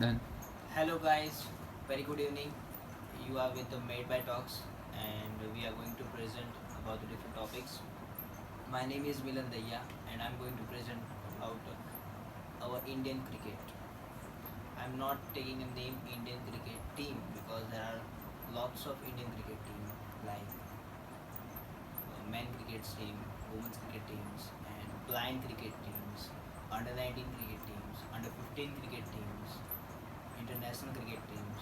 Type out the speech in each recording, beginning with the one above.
Done. Hello guys, very good evening. You are with the Made by Talks and we are going to present about the different topics. My name is Milan Daya and I'm going to present about our Indian cricket. I'm not taking a name Indian cricket team because there are lots of Indian cricket team like men cricket team, women's cricket teams and blind cricket teams, under 19 cricket teams, under 15 cricket teams, international cricket teams.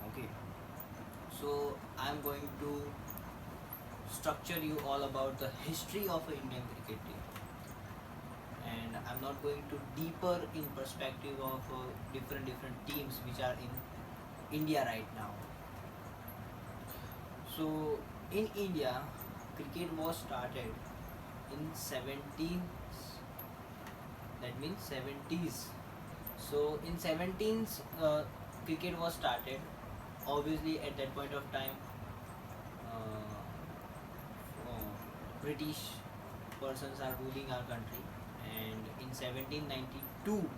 Okay. So I'm going to structure you all about the history of an Indian cricket team, and I'm not going to deeper in perspective of different teams which are in India right now. So in India, cricket was started in 17th. That means 70s. So in 17s, cricket was started. Obviously, at that point of time, uh, British persons are ruling our country, and in 1792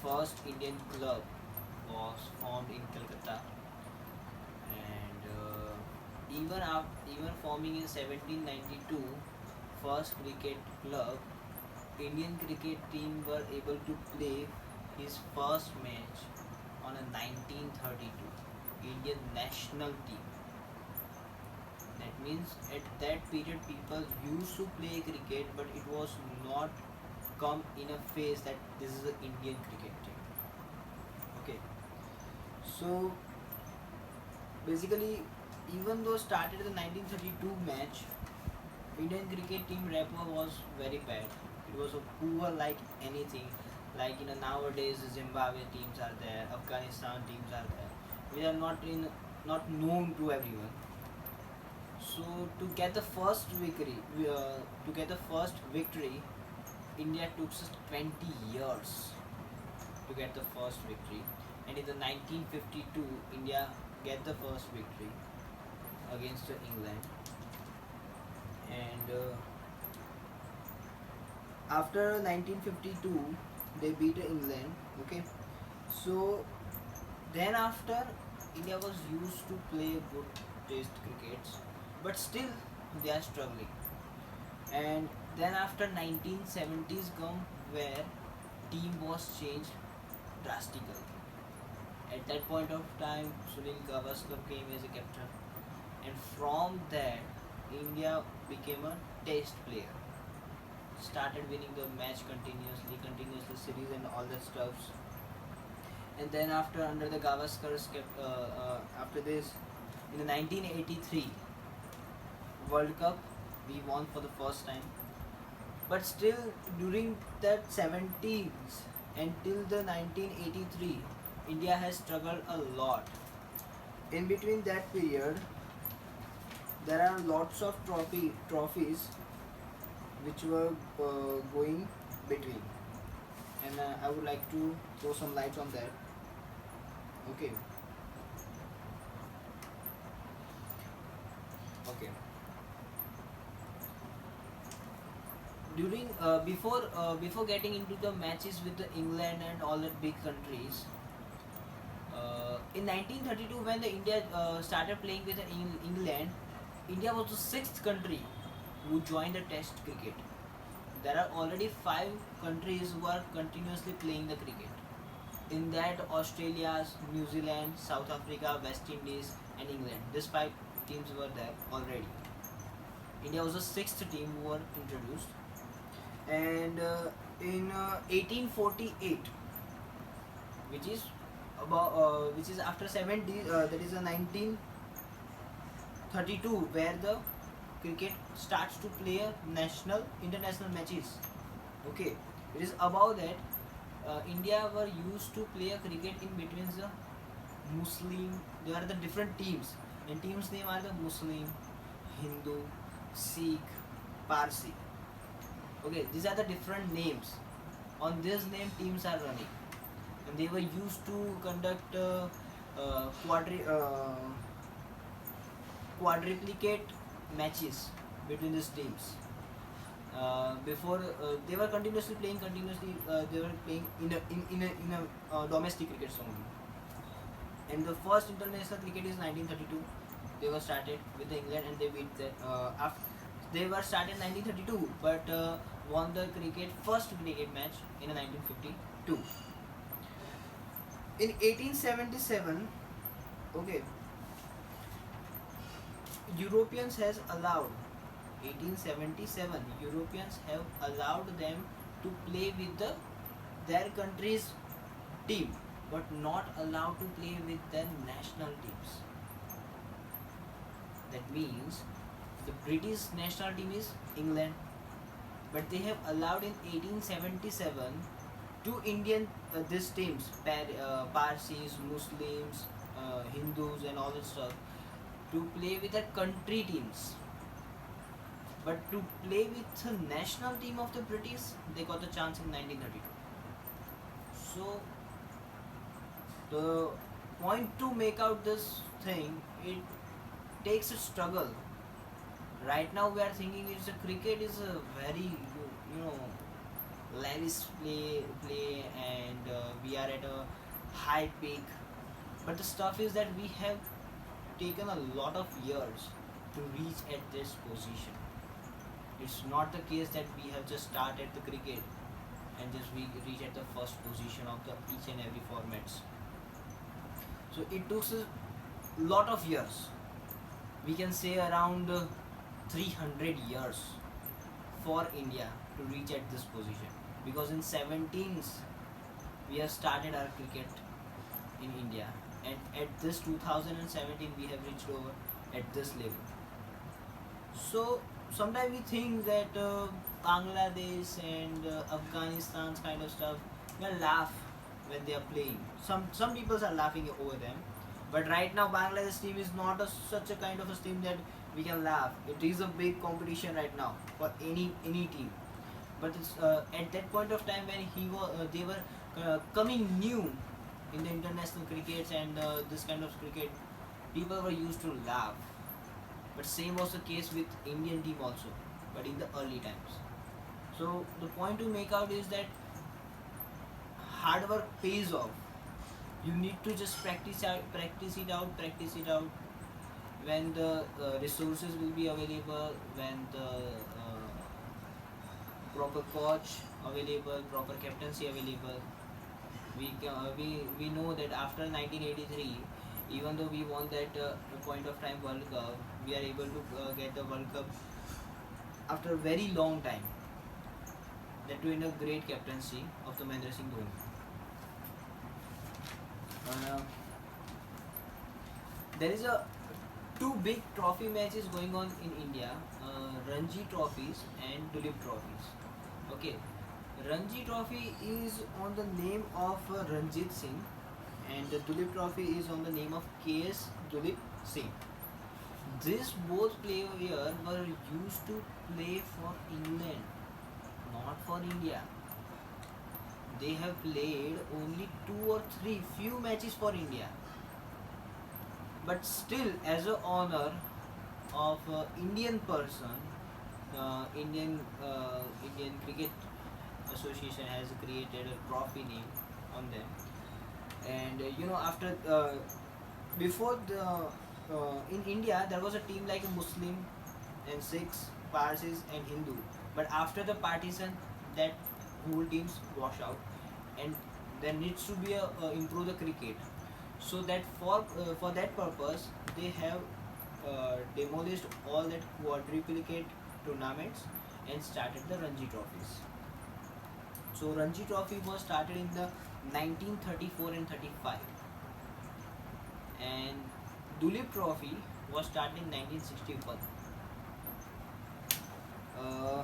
first Indian club was formed in Calcutta, and even forming in 1792 first cricket club, Indian cricket team were able to play his first match on a 1932 Indian national team. That means at that period people used to play cricket, but it was not come in a phase that this is an Indian cricket team. Okay, so basically, even though started the 1932 match, Indian cricket team rapport was very bad. It was a poor like anything. Like nowadays, Zimbabwe teams are there, Afghanistan teams are there. We are not known to everyone. So to get the first victory, India took just 20 years to get the first victory, and in the 1952, India get the first victory against England, and after 1952, they beat England. Okay, so then after India was used to play good test crickets, but still they are struggling. And then after 1970s come where team was changed drastically. At that point of time, Sunil Gavaskar came as a captain, and from that, India became a test player. Started winning the match continuously series and all that stuffs. And then after under the Gavaskar's after this, in the 1983 World Cup, we won for the first time. But still, during that 70s until the 1983, India has struggled a lot. In between that period, there are lots of trophies which were going between, and I would like to throw some lights on that. Okay. Okay. During before getting into the matches with the England and all the big countries, in 1932 when the India started playing with the England, India was the sixth country who joined the Test cricket. There are already 5 countries who are continuously playing the cricket. In that, Australia, New Zealand, South Africa, West Indies, and England. These 5 teams were there already. India was the sixth team who were introduced, and in 1848, which is which is after 70, that is a 1932, where the cricket starts to play national international matches. Okay, it is above that. India were used to play a cricket in between the Muslim. There are the different teams, and teams name are the Muslim, Hindu, Sikh, Parsi. Okay, these are the different names. On this name, teams are running, and they were used to conduct quadruplicate matches between these teams. Before they were continuously playing continuously. They were playing in a domestic cricket only. And the first international cricket is 1932. They were started with the England and they beat the after they were started 1932, but won the cricket first cricket match in 1952. In 1877, okay, Europeans has allowed 1877 Europeans have allowed them to play with their country's team, but not allowed to play with their national teams. That means the British national team is England, but they have allowed in 1877 two Indian these teams, Parsis, Muslims, Hindus, and all that stuff, to play with their country teams. But to play with the national team of the British, they got the chance in 1932. So the point to make out this thing, it takes a struggle. Right now we are thinking it's a cricket is a very you know lavish play and we are at a high peak. But the stuff is that we have taken a lot of years to reach at this position. It's not the case that we have just started the cricket and just we reach at the first position of the each and every formats. So it took a lot of years. We can say around 300 years for India to reach at this position, because in 17s we have started our cricket in India, and at this 2017 we have reached over at this level. So sometimes we think that Bangladesh and Afghanistan's kind of stuff, they laugh when they are playing. Some people are laughing over them, but right now Bangladesh team is not such a kind of a team that we can laugh. It is a big competition right now for any team. But it's, at that point of time when they were coming new in the international crickets and this kind of cricket, people were used to laugh. But same was the case with Indian team also, but in the early times. So the point to make out is that hard work pays off. You need to just practice it out. When the resources will be available, when the proper coach available, proper captaincy available. We know that after 1983, even though we won that point of time World Cup, we are able to get the World Cup after a very long time. That too in a great captaincy of the Mahendra Singh Dhoni. There is a two big trophy matches going on in India, Ranji trophies and Dulip trophies. Okay, Ranji trophy is on the name of Ranjit Singh, and the Dulip trophy is on the name of KS Dulip Singh. These both players were used to play for England, not for India. They have played only 2 or 3 few matches for India, but still as a honor of Indian person, Indian Cricket Association has created a trophy name on them. And after before the in India there was a team like a Muslim and Sikhs, Parsis and Hindu, but after the partition that whole teams wash out, and there needs to be a improve the cricket. So that for that purpose they have demolished all that quadruplicate tournaments and started the Ranji trophies. So Ranji trophy was started in the 1934 and 35, and Dulip trophy was started in 1961. Uh,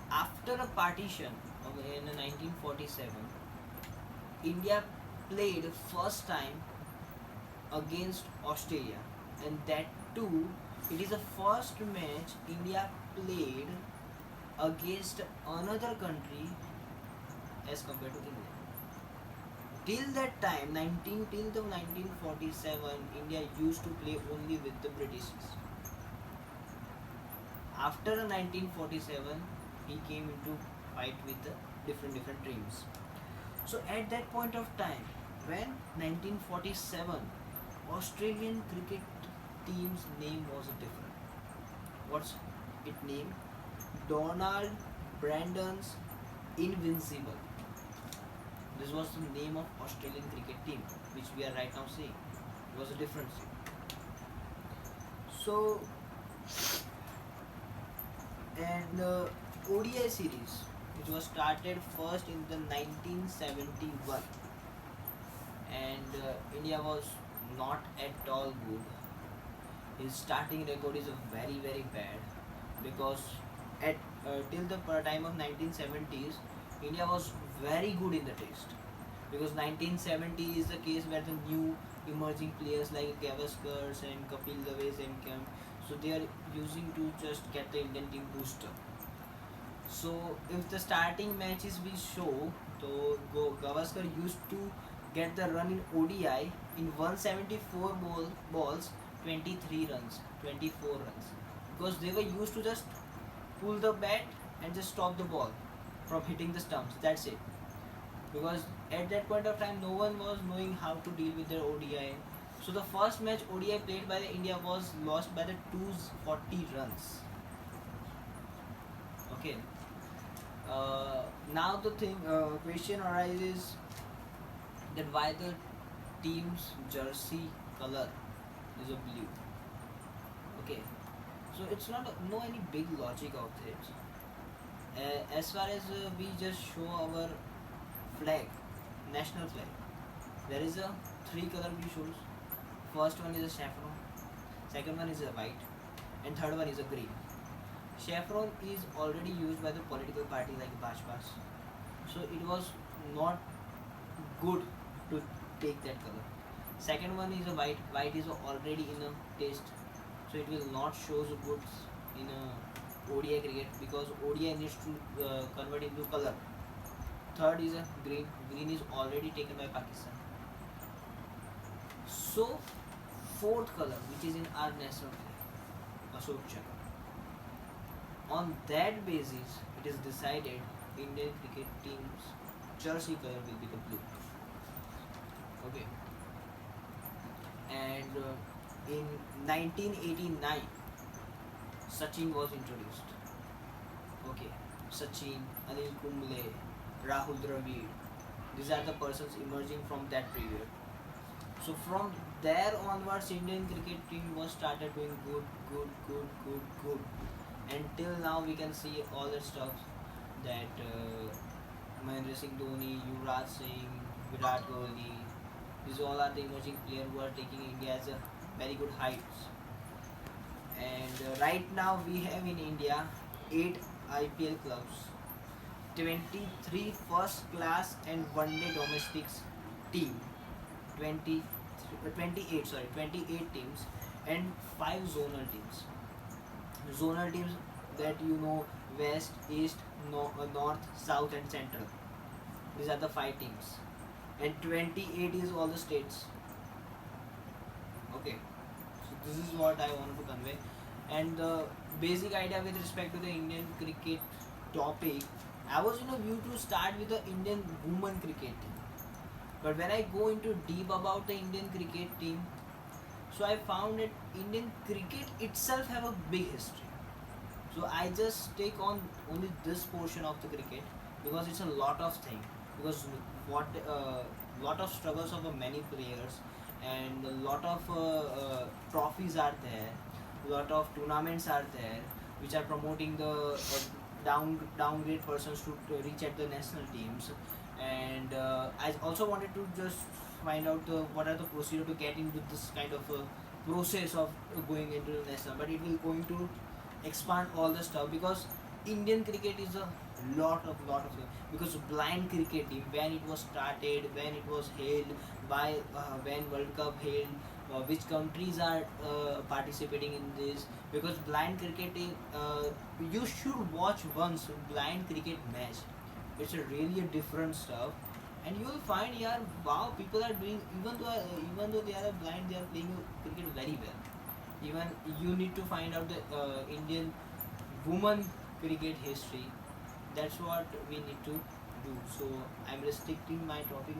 After a partition in 1947, India played first time against Australia, and that too, it is the first match India played against another country as compared to England. till that time, 19th of 1947, India used to play only with the Britishes. After 1947, he came into fight with the different teams. So at that point of time, when 1947, Australian cricket team's name was different. What's it name? Donald Brandon's Invincible. This was the name of Australian cricket team, which we are right now seeing. It was a different thing. So, and ODI series, which was started first in the 1971, and India was not at all good. His starting record is very bad, because at till the time of 1970s, India was very good in the test, because 1970 is the case where the new emerging players like Gavaskar and Kapil Dave and came, so they are using to just get the Indian team booster. So if the starting matches we show, so Gavaskar used to get the run in ODI in 174 balls, 23 runs, 24 runs, because they were used to just pull the bat and just stop the ball from hitting the stumps. That's it. Because at that point of time, no one was knowing how to deal with their ODI. So the first match ODI played by the India was lost by the 240 runs. Okay. Now the question arises that why the team's jersey color is a blue. Okay. So it's not no any big logic of it. As far as we just show our flag, national flag, there is a three color we shows. First one is a saffron, second one is a white, and third one is a green. Saffron is already used by the political party like Bajpa's, so it was not good to take that color. Second one is a white. White is already in a test, so it will not show the good in a ODI cricket, because ODI needs to convert into color. Third is a green. Green is already taken by Pakistan. So fourth color, which is in our national flag, Ashok Chakra. On that basis, it is decided Indian cricket team's jersey color will be the blue. Okay. And in 1989, Sachin was introduced. Okay, Sachin, Anil Kumble, Rahul Dravid. These are the persons emerging from that period. So from there onwards, Indian cricket team was started doing good. Until now, we can see all the stuff that Mahendra Singh Dhoni, Yuvraj Singh, Virat Kohli. These all are the emerging players who are taking India as a very good heights. And right now we have in India 8 IPL clubs, 23 first class and one day domestics team, 28 teams, and 5 zonal teams. Zonal teams that you know, west, east, north, south and central. These are the 5 teams, and 28 is all the states. Okay, so this is what I wanted to convey. And the basic idea with respect to the Indian cricket topic, I was in a view to start with the Indian women cricket team, but when I go into deep about the Indian cricket team, so I found that Indian cricket itself have a big history. So I just take on only this portion of the cricket, because it's a lot of thing. Because what lot of struggles of many players, and a lot of trophies are there, lot of tournaments are there, which are promoting the downgrade persons to reach at the national teams. And I also wanted to just find out what are the procedure to get into this kind of process of going into the national, but it will going to expand all the stuff, because Indian cricket is a lot of because blind cricket team, when it was started, when it was held, by when World Cup held, which countries are participating in this, because blind cricket team, you should watch once blind cricket match. It's a really a different stuff. and you will find, yeah, wow, people are doing, even though they are blind, they are playing cricket very well. Even you need to find out the Indian women cricket history. That's what we need to do. So I'm restricting my topic